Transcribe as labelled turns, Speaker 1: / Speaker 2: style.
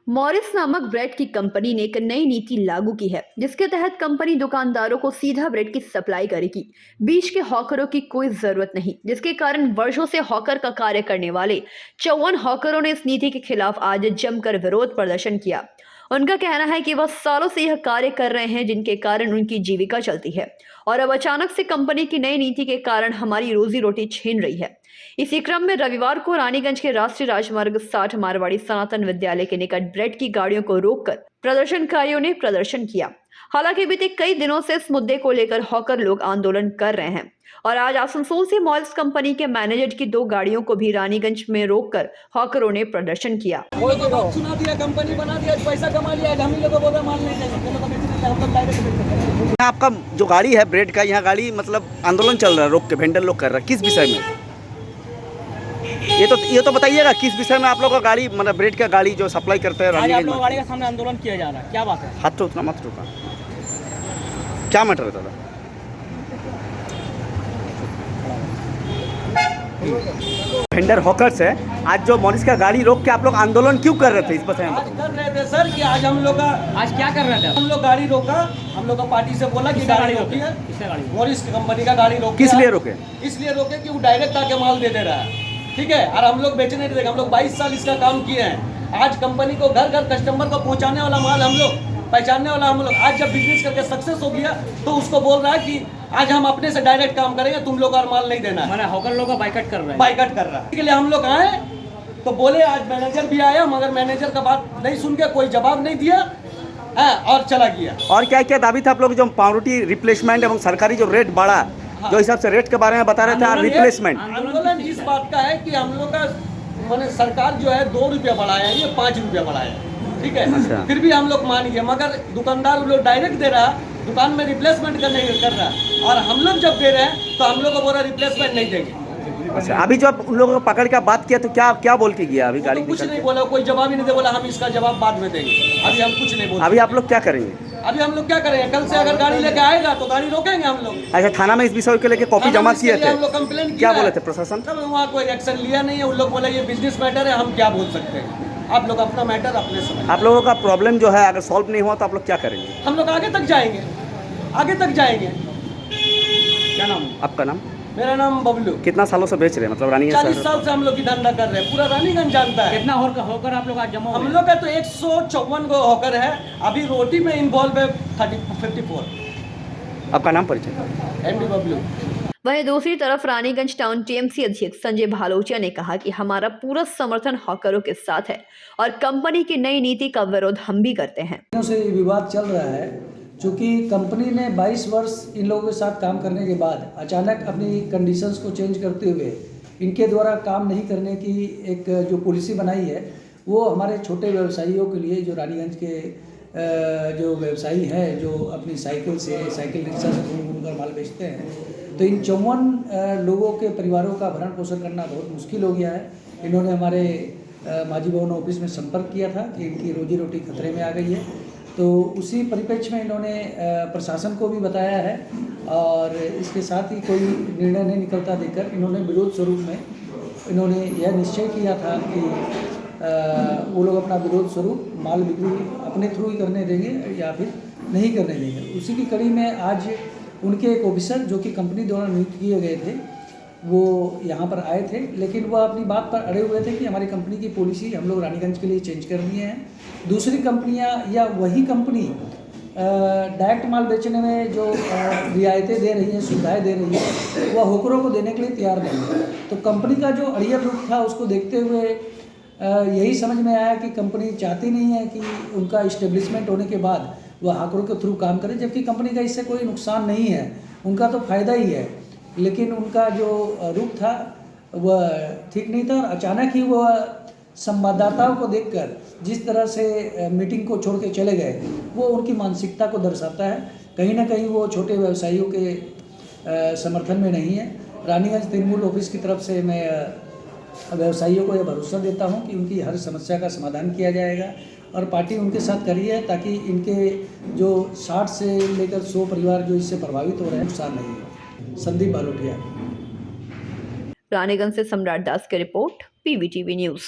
Speaker 1: Morris नामक bread की company ने एक नई नीति लागू की है जिसके तहत कंपनी दुकानदारों को सीधा ब्रेड की सप्लाई करेगी। बीच के हॉकरों की कोई जरूरत नहीं, जिसके कारण वर्षों से हॉकर का कार्य करने वाले 54 हॉकरों ने इस नीति के खिलाफ आज जमकर विरोध प्रदर्शन किया। उनका कहना है कि वह सालों से यह कार्य कर रहे हैं जिनके कारण उनकी जीविका चलती है और अब अचानक से कंपनी की नई नीति के कारण हमारी रोजी रोटी छीन रही है। इसी क्रम में रविवार को रानीगंज के राष्ट्रीय राजमार्ग 60 मारवाड़ी सनातन विद्यालय के निकट ब्रेड की गाड़ियों को रोककर प्रदर्शनकारियों ने प्रदर्शन किया। हालांकि बीते कई दिनों से इस मुद्दे को लेकर हॉकर लोग आंदोलन कर रहे हैं और आज आसनसोल से मॉल्स कंपनी के मैनेजर की 2 गाड़ियों को भी रानीगंज में रोककर हॉकरों ने प्रदर्शन किया।
Speaker 2: सुना दिया, कंपनी बना दिया, पैसा कमा लिया, हम ही लोगों को माल नहीं देंगे।
Speaker 3: आपका जो गाड़ी है ब्रेड का, यहाँ गाड़ी मतलब आंदोलन चल रहा है, रोक के वेंडर लोग कर रहा है, किस विषय में? ये तो बताइएगा किस विषय में आप लोग का गाड़ी मतलब ब्रेड का गाड़ी जो सप्लाई करते हैं
Speaker 2: आज आप लोग गाड़ी के सामने आंदोलन किया जा रहा है, क्या बात है?
Speaker 3: हाथ तो उतना मत रुका, क्या मैटर है दादा? वेंडर हॉकर्स है, आज जो मॉरिस का गाड़ी रोक के आप लोग आंदोलन क्यों कर रहे थे? इस पर
Speaker 2: आज कर रहे थे सर कि आज हम लोग का आज क्या कर रहे थे? हम लोग गाड़ी रोका, हम लोग का पार्टी से बोला कि गाड़ी रोकी है, मॉरिस की कंपनी का गाड़ी रोकी।
Speaker 3: किस लिए रोके?
Speaker 2: इसलिए रोके कि वो डायरेक्ट आके माल दे रहा है, ठीक है, और हम लोग बेचने नहीं देंगे। हम लोग 22 साल इसका काम किए हैं। आज कंपनी को घर घर कस्टमर को पहुंचाने वाला माल हम लोग, पहचानने वाला हम लोग। आज जब बिजनेस करके सक्सेस हो गया तो उसको बोल रहा है कि आज हम अपने से डायरेक्ट काम करेंगे, तुम लोग और माल नहीं देना है। मैंने हॉकर लोग का बाइकआउट कर रहा है, बाइकआउट कर रहा है। इसके लिए हम लोग आए तो बोले, आज मैनेजर भी आया मगर मैनेजर का बात नहीं सुन के कोई जवाब नहीं दिया और चला गया।
Speaker 3: और क्या क्या दावी था आप लोग जो पावरोटी रिप्लेसमेंट एवं सरकारी जो रेट बढ़ा, जो हिसाब से रेट के बारे में बता रहे थे और रिप्लेसमेंट
Speaker 2: आंदोलन इस बात का है कि हम लोग का मैंने सरकार जो है 2 रुपया बढ़ाया, ये 5 रुपया बढ़ाया, ठीक है।
Speaker 3: अच्छा।
Speaker 2: फिर भी हम लोग मान गए, मगर दुकानदार लोग डायरेक्ट दे रहा, दुकान में रिप्लेसमेंट कर रहा, और हम लोग जब दे रहे हैं तो हम लोग को बोला रिप्लेसमेंट नहीं देंगे।
Speaker 3: अच्छा, अभी जब उन लोगों को पकड़ के बात किया तो क्या क्या बोल के गया? अभी गाड़ी
Speaker 2: तो कुछ नहीं बोला, कोई जवाब ही नहीं दे, बोला हम इसका जवाब बाद में देंगे, अभी हम कुछ नहीं बोले।
Speaker 3: अभी आप लोग क्या करेंगे?
Speaker 2: अभी हम लोग क्या करेंगे? कल से अगर गाड़ी लेके आएगा तो गाड़ी रोकेंगे हम लोग।
Speaker 3: अच्छा, थाना में इस विषय को लेकर कॉपी जमा किए थे,
Speaker 2: हम लोग कंप्लेन
Speaker 3: क्या बोले थे प्रशासन?
Speaker 2: तब वहाँ कोई एक्शन लिया नहीं है। उन लोग बोले ये बिजनेस मैटर है, हम क्या बोल सकते हैं, आप लोग अपना मैटर अपने समझ।
Speaker 3: आप लोगों का प्रॉब्लम जो है अगर सॉल्व नहीं हुआ तो आप लोग क्या करेंगे?
Speaker 2: हम लोग आगे तक जाएंगे, आगे तक जाएंगे। क्या नाम आपका?
Speaker 3: नाम?
Speaker 2: मेरा नाम बबलू।
Speaker 3: कितना सालों से बेच रहे हैं मतलब रानीगंज?
Speaker 2: 40 साल से हम लोग की धंधा कर रहे हैं, पूरा रानीगंज जानता है।
Speaker 4: कितना होकर आप लोग आज जमा?
Speaker 2: हम लोग का तो 154 गो हॉकर है, अभी रोटी में इन्वॉल्व है 54।
Speaker 3: आपका नाम परिचय?
Speaker 2: एमडी बबलू।
Speaker 1: वहीं दूसरी तरफ रानीगंज टाउन टीएमसी अध्यक्ष संजय भालोचिया ने कहा कि हमारा पूरा समर्थन हॉकरों के साथ है और कंपनी की नई नीति का विरोध हम भी करते हैं।
Speaker 5: से विवाद चल रहा है, चूँकि कंपनी ने 22 वर्ष इन लोगों के साथ काम करने के बाद अचानक अपनी कंडीशंस को चेंज करते हुए इनके द्वारा काम नहीं करने की एक जो पॉलिसी बनाई है, वो हमारे छोटे व्यवसायियों के लिए, जो रानीगंज के जो व्यवसायी हैं जो अपनी साइकिल रिक्शा से घूम कर माल बेचते हैं, तो इन 54 लोगों के परिवारों का भरण पोषण करना बहुत मुश्किल हो गया है। इन्होंने हमारे माजी भवन ऑफिस में संपर्क किया था कि इनकी रोजी रोटी खतरे में आ गई है, तो उसी परिप्रेक्ष्य में इन्होंने प्रशासन को भी बताया है और इसके साथ ही कोई निर्णय नहीं निकलता देखकर इन्होंने विरोध स्वरूप में इन्होंने यह निश्चय किया था कि वो लोग अपना विरोध स्वरूप माल बिक्री अपने थ्रू ही करने देंगे या फिर नहीं करने देंगे। उसी की कड़ी में आज उनके एक ऑफिसर जो कि कंपनी द्वारा नियुक्त किए गए थे, वो यहाँ पर आए थे, लेकिन वह अपनी बात पर अड़े हुए थे कि हमारी कंपनी की पॉलिसी हम लोग रानीगंज के लिए चेंज कर दिए हैं। दूसरी कंपनियाँ या वही कंपनी डायरेक्ट माल बेचने में जो रियायतें दे रही हैं, सुविधाएं दे रही है, वह होकरों को देने के लिए तैयार नहीं है। तो कंपनी का जो अड़ियल रूप था उसको देखते हुए यही समझ में आया कि कंपनी चाहती नहीं है कि उनका इस्टेब्लिशमेंट होने के बाद वह हाकरों के थ्रू काम करे, जबकि कंपनी का इससे कोई नुकसान नहीं है, उनका तो फ़ायदा ही है। लेकिन उनका जो रूप था वह ठीक नहीं था और अचानक ही वह संवाददाताओं को देखकर जिस तरह से मीटिंग को छोड़ के चले गए, वो उनकी मानसिकता को दर्शाता है। कहीं ना कहीं वो छोटे व्यवसायियों के समर्थन में नहीं है। रानीगंज तृणमूल ऑफिस की तरफ से मैं व्यवसायियों को यह भरोसा देता हूं कि उनकी हर समस्या का समाधान किया जाएगा और पार्टी उनके साथ करी है ताकि इनके जो 60 से लेकर 100 परिवार जो इससे प्रभावित हो रहे हैं नुकसान नहीं हो। संदीप भालोटिया।
Speaker 1: रानीगंज से सम्राट दास की रिपोर्ट, पीवीटीवी न्यूज़।